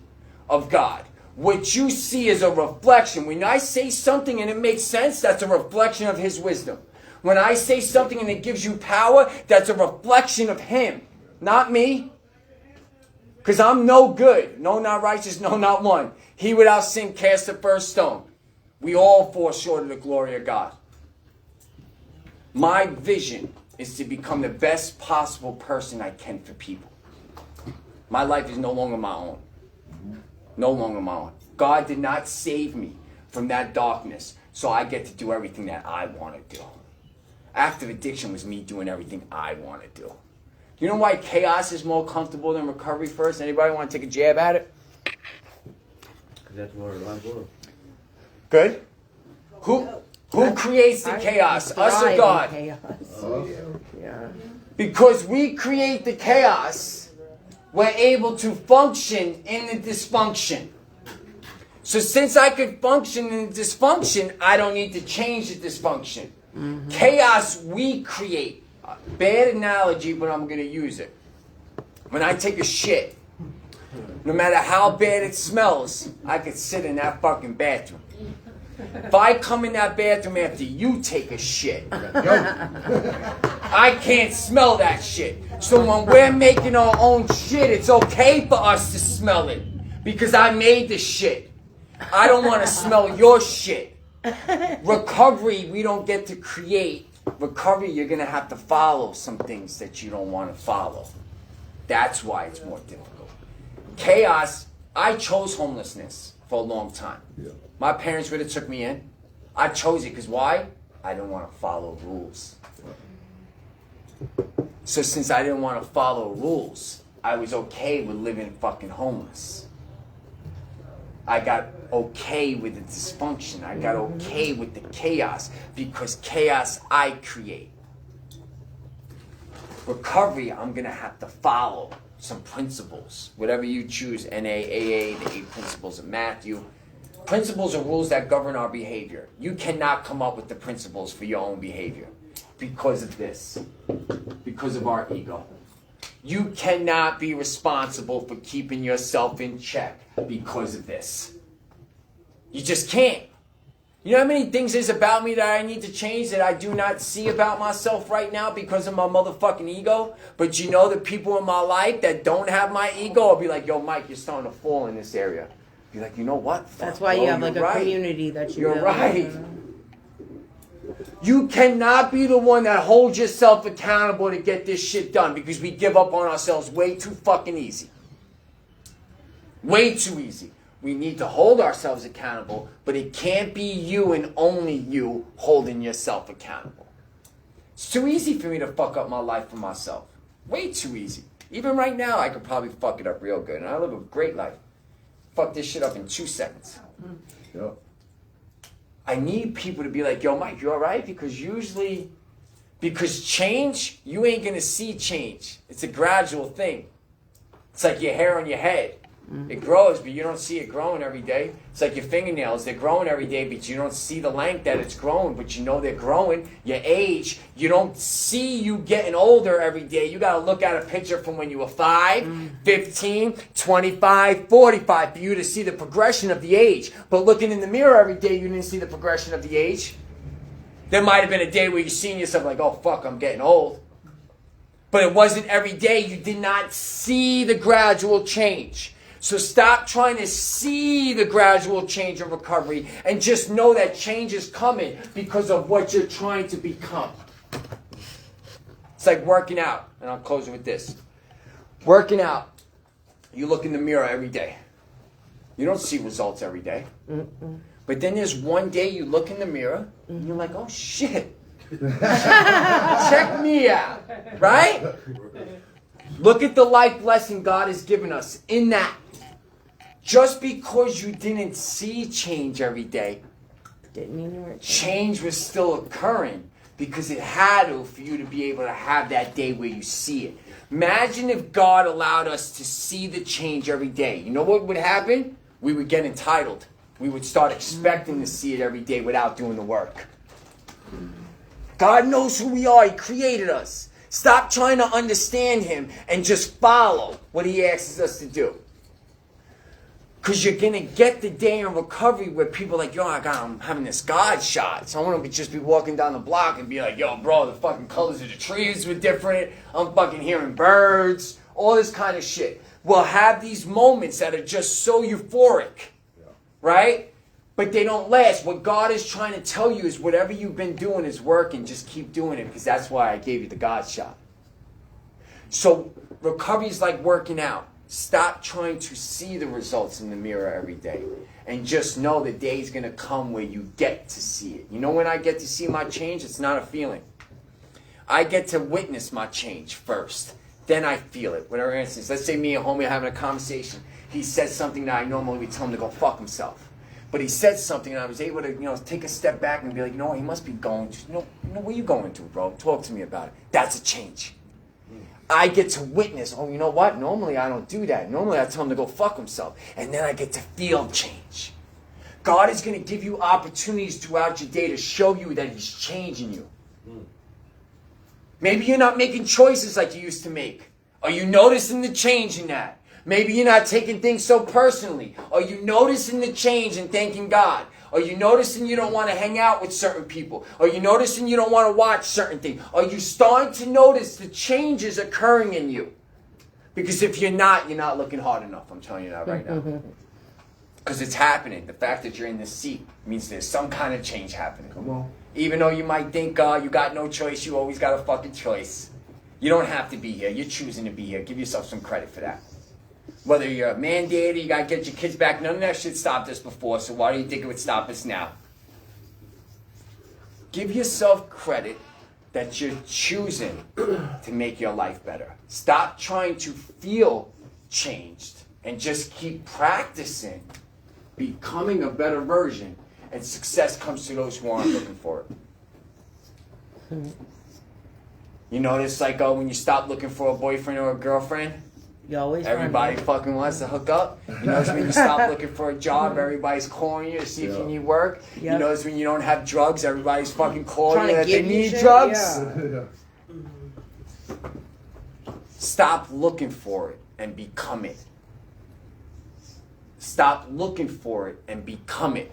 of God. What you see is a reflection. When I say something and it makes sense, that's a reflection of his wisdom. When I say something and it gives you power, that's a reflection of him, not me. Because I'm no good. No, not righteous. No, not one. He without sin cast the first stone. We all fall short of the glory of God. My vision is to become the best possible person I can for people. My life is no longer my own. No longer my own. God did not save me from that darkness, so I get to do everything that I want to do. Active addiction was me doing everything I want to do. You know why chaos is more comfortable than recovery first? Anybody want to take a jab at it? Because that's more life world. Good. Who creates the chaos? Us or God? Yeah. Because we create the chaos, we're able to function in the dysfunction. So since I could function in the dysfunction, I don't need to change the dysfunction. Mm-hmm. Chaos we create. Bad analogy, but I'm going to use it. When I take a shit, no matter how bad it smells, I could sit in that fucking bathroom. If I come in that bathroom after you take a shit, I can't smell that shit. So when we're making our own shit, it's okay for us to smell it. Because I made the shit. I don't want to smell your shit. Recovery, we don't get to create. Recovery, you're going to have to follow some things that you don't want to follow. That's why it's more difficult. Chaos, I chose homelessness for a long time. Yeah. My parents would have took me in. I chose it because why? I didn't want to follow rules. So since I didn't want to follow rules, I was okay with living fucking homeless. I got okay with the dysfunction. I got okay with the chaos because chaos I create. Recovery, I'm going to have to follow some principles. Whatever you choose, NA, AA, the 8 principles of Matthew. Principles are rules that govern our behavior. You cannot come up with the principles for your own behavior because of this, because of our ego. You cannot be responsible for keeping yourself in check because of this. You just can't. You know how many things there's about me that I need to change that I do not see about myself right now because of my motherfucking ego? But you know the people in my life that don't have my ego, I'll be like, yo, Mike, you're starting to fall in this area. Be like, you know what? That's why you have like a community that you You're right. You cannot be the one that holds yourself accountable to get this shit done because we give up on ourselves way too fucking easy. Way too easy. We need to hold ourselves accountable, but it can't be you and only you holding yourself accountable. It's too easy for me to fuck up my life for myself. Way too easy. Even right now, I could probably fuck it up real good, and I live a great life. Fuck this shit up in 2 seconds. Yep. I need people to be like, yo, Mike, you all right? Because change, you ain't going to see change. It's a gradual thing. It's like your hair on your head. It grows, but you don't see it growing every day. It's like your fingernails. They're growing every day, but you don't see the length that it's growing, but you know they're growing. Your age, you don't see you getting older every day. You got to look at a picture from when you were 5, 15, 25, 45 for you to see the progression of the age. But looking in the mirror every day, you didn't see the progression of the age. There might have been a day where you seen yourself like, oh, fuck, I'm getting old. But it wasn't every day. You did not see the gradual change. So stop trying to see the gradual change of recovery and just know that change is coming because of what you're trying to become. It's like working out, and I'll close it with this. Working out, you look in the mirror every day. You don't see results every day. But then there's one day you look in the mirror, and you're like, oh shit. Check me out, right? Look at the life lesson God has given us in that. Just because you didn't see change every day, didn't mean you weren't. Change was still occurring because it had to for you to be able to have that day where you see it. Imagine if God allowed us to see the change every day. You know what would happen? We would get entitled. We would start expecting to see it every day without doing the work. God knows who we are. He created us. Stop trying to understand Him and just follow what He asks us to do. Because you're going to get the day in recovery where people are like, yo, I'm having this God shot. Someone would just be walking down the block and be like, yo, bro, the fucking colors of the trees were different. I'm fucking hearing birds. All this kind of shit. We'll have these moments that are just so euphoric. Right? But they don't last. What God is trying to tell you is whatever you've been doing is working. Just keep doing it because that's why I gave you the God shot. So recovery is like working out. Stop trying to see the results in the mirror every day. And just know the day's going to come where you get to see it. You know when I get to see my change? It's not a feeling. I get to witness my change first. Then I feel it. Whatever instance, let's say me and homie are having a conversation. He says something that I normally would tell him to go fuck himself. But he said something and I was able to, take a step back and be like, he must be going to, where you going to, bro? Talk to me about it. That's a change. I get to witness, you know what? Normally I don't do that. Normally I tell him to go fuck himself. And then I get to feel change. God is going to give you opportunities throughout your day to show you that he's changing you. Maybe you're not making choices like you used to make. Are you noticing the change in that? Maybe you're not taking things so personally. Are you noticing the change and thanking God? Are you noticing you don't want to hang out with certain people? Are you noticing you don't want to watch certain things? Are you starting to notice the changes occurring in you? Because if you're not looking hard enough. I'm telling you that right now. Because it's happening. The fact that you're in this seat means there's some kind of change happening. Come on. Even though you might think you got no choice, you always got a fucking choice. You don't have to be here. You're choosing to be here. Give yourself some credit for that. Whether you're mandated, you got to get your kids back. None of that shit stopped us before, so why do you think it would stop us now? Give yourself credit that you're choosing to make your life better. Stop trying to feel changed and just keep practicing becoming a better version, and success comes to those who aren't looking for it. You notice, when you stop looking for a boyfriend or a girlfriend, You always everybody fucking wants to hook up. You notice when you stop looking for a job, everybody's calling you to see if you need work. Yep. You notice when you don't have drugs, everybody's fucking calling Trying you to that they give you need shit? drugs. Yeah. Stop looking for it and become it. Stop looking for it and become it.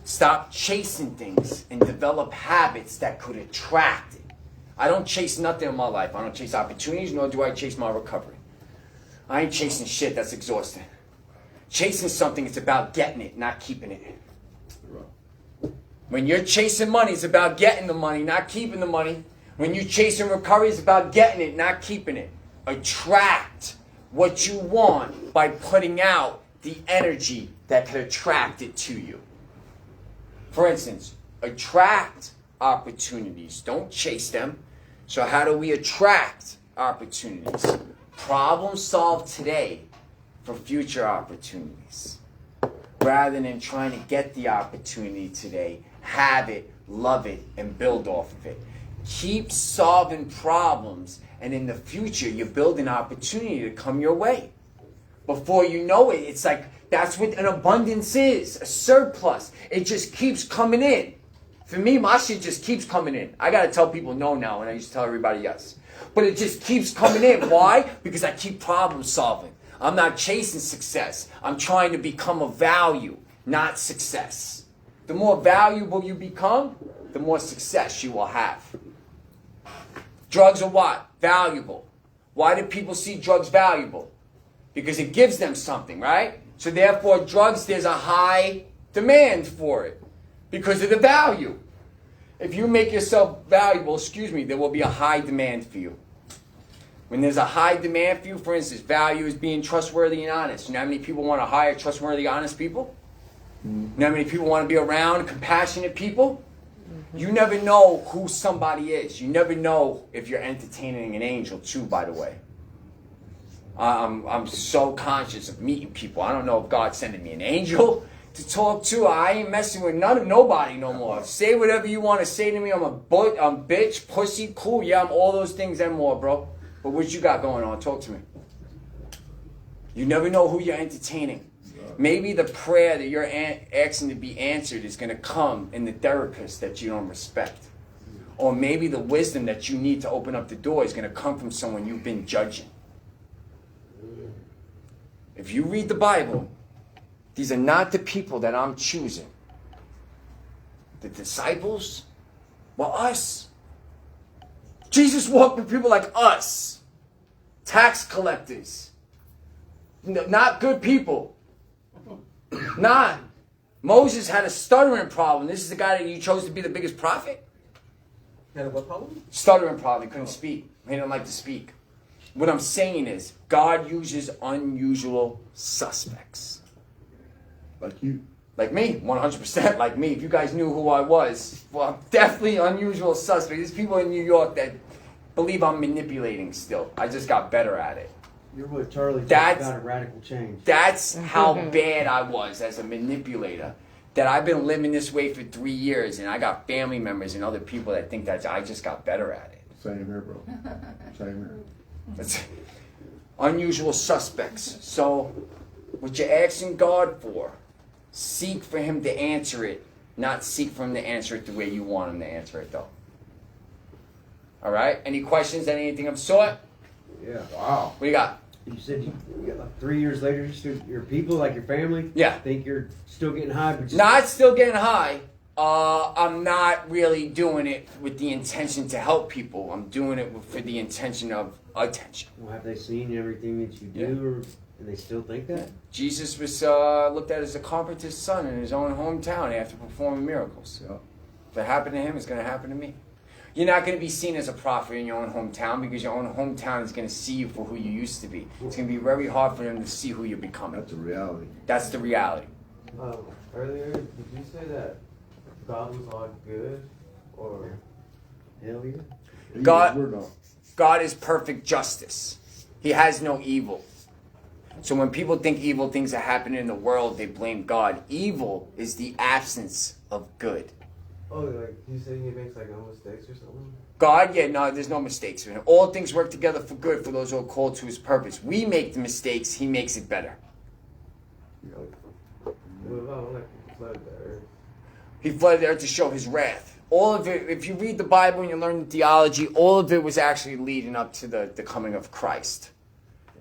Stop chasing things and develop habits that could attract it. I don't chase nothing in my life. I don't chase opportunities, nor do I chase my recovery. I ain't chasing shit. That's exhausting. Chasing something, it's about getting it, not keeping it. When you're chasing money, it's about getting the money, not keeping the money. When you're chasing recovery, it's about getting it, not keeping it. Attract what you want by putting out the energy that could attract it to you. For instance, attract opportunities. Don't chase them. So how do we attract opportunities? Problem solve today for future opportunities. Rather than trying to get the opportunity today, have it, love it, and build off of it. Keep solving problems, and in the future, you're building opportunity to come your way. Before you know it, it's like that's what an abundance is, a surplus. It just keeps coming in. For me, my shit just keeps coming in. I gotta tell people no now, and I used to tell everybody yes. But it just keeps coming in. Why? Because I keep problem solving. I'm not chasing success. I'm trying to become a value, not success. The more valuable you become, the more success you will have. Drugs are what? Valuable. Why do people see drugs valuable? Because it gives them something, right? So therefore, drugs, there's a high demand for it because of the value. If you make yourself valuable, there will be a high demand for you. When there's a high demand for you, for instance, value is being trustworthy and honest. You know how many people want to hire trustworthy, honest people? You know how many people want to be around compassionate people? You never know who somebody is. You never know if you're entertaining an angel too, by the way. I'm so conscious of meeting people. I don't know if God's sending me an angel to talk to. I ain't messing with nobody no more. Say whatever you want to say to me. I'm bitch, pussy, cool. Yeah, I'm all those things and more, bro. But what you got going on? Talk to me. You never know who you're entertaining. Maybe the prayer that you're asking to be answered is going to come in the therapist that you don't respect. Or maybe the wisdom that you need to open up the door is going to come from someone you've been judging. If you read the Bible, these are not the people that I'm choosing. The disciples were us. Jesus walked with people like us. Tax collectors. Not good people. Not. Moses had a stuttering problem. This is the guy that you chose to be the biggest prophet. Had a what problem? Stuttering problem. He couldn't speak. He didn't like to speak. What I'm saying is, God uses unusual suspects. Like you. Like me, 100% like me. If you guys knew who I was, well, I'm definitely unusual suspect. There's people in New York that believe I'm manipulating still. I just got better at it. You're what Charlie talked That's- about, a radical change. That's how bad I was as a manipulator. That I've been living this way for 3 years, and I got family members and other people that think that I just got better at it. Same here, bro. Same here. That's unusual suspects. So, what you're asking God for, seek for Him to answer it, not seek for Him to answer it the way you want Him to answer it, though. All right? Any questions? Anything of sort? Yeah. Wow. What do you got? You said you got like 3 years later, your people, like your family, Yeah. think you're still getting high, but just Not still getting high. I'm not really doing it with the intention to help people. I'm doing it for the intention of attention. well, have they seen everything that you do, and they still think that? Jesus was looked at as a carpenter's son in his own hometown after performing miracles. Yeah. If it happened to him, it's going to happen to me. You're not going to be seen as a prophet in your own hometown because your own hometown is going to see you for who you used to be. It's going to be very hard for them to see who you're becoming. That's a reality. That's the reality. Earlier, did you say that God was all good, or Hell yeah. God- We're not. God is perfect justice. He has no evil. So when people think evil things are happening in the world, they blame God. Evil is the absence of good. oh, like you said, he makes like no mistakes or something? God, yeah, no, there's no mistakes. All things work together for good for those who are called to His purpose. We make the mistakes, He makes it better. What about like he flooded the earth? He flooded the earth to show His wrath. All of it, if you read the Bible and you learn the theology, all of it was actually leading up to the coming of Christ.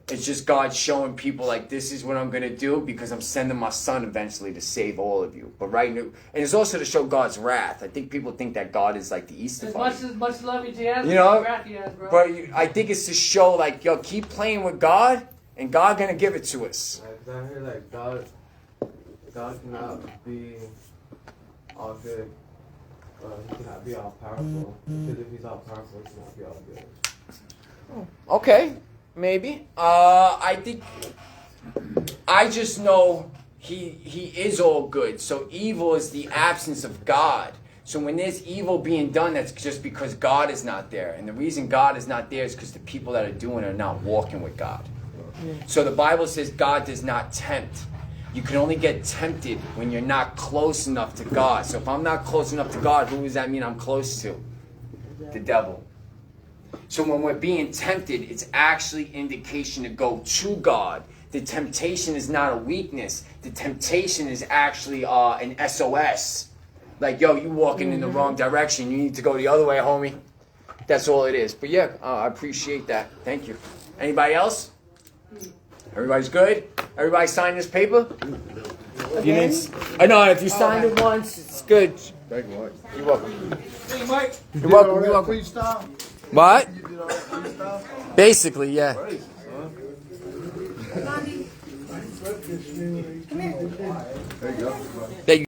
It's just God showing people like, this is what I'm going to do because I'm sending my son eventually to save all of you. But right now, and it's also to show God's wrath. I think people think that God is like the Easter Bunny. As much love as he has, You know, wrath he has, bro. But I think it's to show like, yo, keep playing with God and God going to give it to us. Like, 'cause I heard like God cannot be all good. He cannot be all powerful. Because if he's all powerful, he cannot be all good. Okay, maybe. I think I just know he is all good. So evil is the absence of God. So when there's evil being done, that's just because God is not there. And the reason God is not there is because the people that are doing it are not walking with God. So the Bible says God does not tempt. You can only get tempted when you're not close enough to God. So if I'm not close enough to God, who does that mean I'm close to? The devil. So when we're being tempted, it's actually indication to go to God. The temptation is not a weakness. The temptation is actually an SOS. Like, yo, you walking in the wrong direction. You need to go the other way, homie. That's all it is. But yeah, I appreciate that. Thank you. Anybody else? Everybody's good? Everybody signed this paper? If you didn't, I know, if you signed it once, it's good. Thank you, Mike. You're welcome. Hey, Mike. You're welcome. You're welcome. Freestyle? What? You did all that freestyle? Basically, yeah. Crazy, huh? There you go. There you